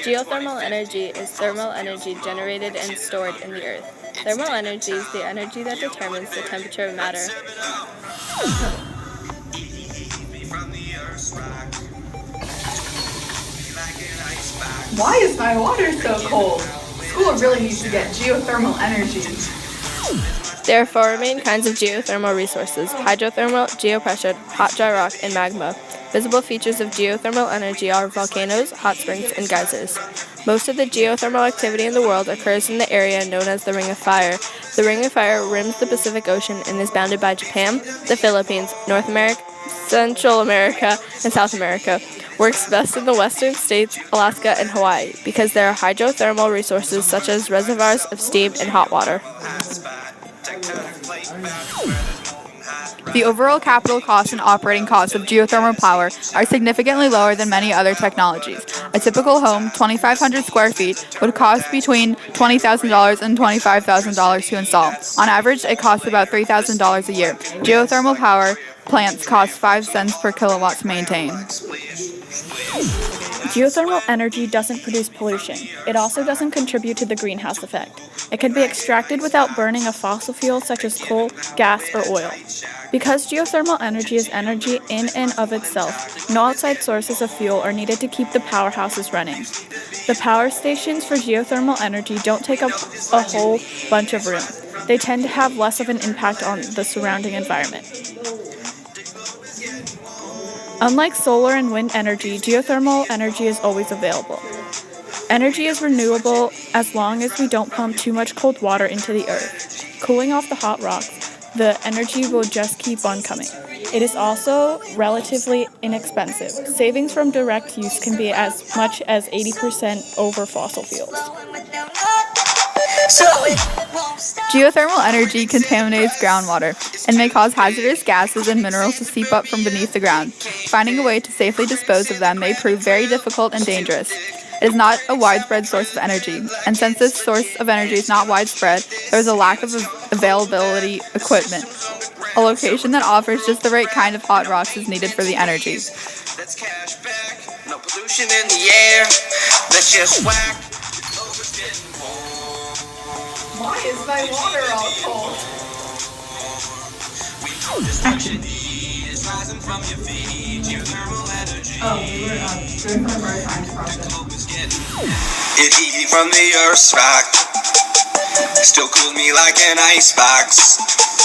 Geothermal energy is thermal energy generated and stored in the earth. Thermal energy is the energy that determines the temperature of matter. Why is my water so cold? School really needs to get geothermal energy. There are four main kinds of geothermal resources: hydrothermal, geopressured, hot dry rock, and magma. Visible features of geothermal energy are volcanoes, hot springs, and geysers. Most of the geothermal activity in the world occurs in the area known as the Ring of Fire. The Ring of Fire rims the Pacific Ocean and is bounded by Japan, the Philippines, North America, Central America, and South America. Works best in the western states, Alaska, and Hawaii because there are hydrothermal resources such as reservoirs of steam and hot water. The overall capital cost and operating costs of geothermal power are significantly lower than many other technologies. A typical home, 2,500 square feet, would cost between $20,000 and $25,000 to install. On average, it costs about $3,000 a year. Geothermal power plants cost 5 cents per kilowatt to maintain. Geothermal energy doesn't produce pollution. It also doesn't contribute to the greenhouse effect. It can be extracted without burning a fossil fuel such as coal, gas, or oil. Because geothermal energy is energy in and of itself, no outside sources of fuel are needed to keep the powerhouses running. The power stations for geothermal energy don't take up a whole bunch of room. They tend to have less of an impact on the surrounding environment. Unlike solar and wind energy, geothermal energy is always available. Energy is renewable as long as we don't pump too much cold water into the earth. Cooling off the hot rocks, the energy will just keep on coming. It is also relatively inexpensive. Savings from direct use can be as much as 80% over fossil fuels. Geothermal energy contaminates groundwater and may cause hazardous gases and minerals to seep up from beneath the ground. Finding a way to safely dispose of them may prove very difficult and dangerous. It is not a widespread source of energy, and since this source of energy is not widespread, there is a lack of availability equipment. A location that offers just the right kind of hot rocks is needed for the energy. Let's cash back, no pollution in the air. Let's just whack. Why is my water all cold? Action. Oh, we were doing some of our science project. It heat me from the earth's rock. Still cool me like an icebox.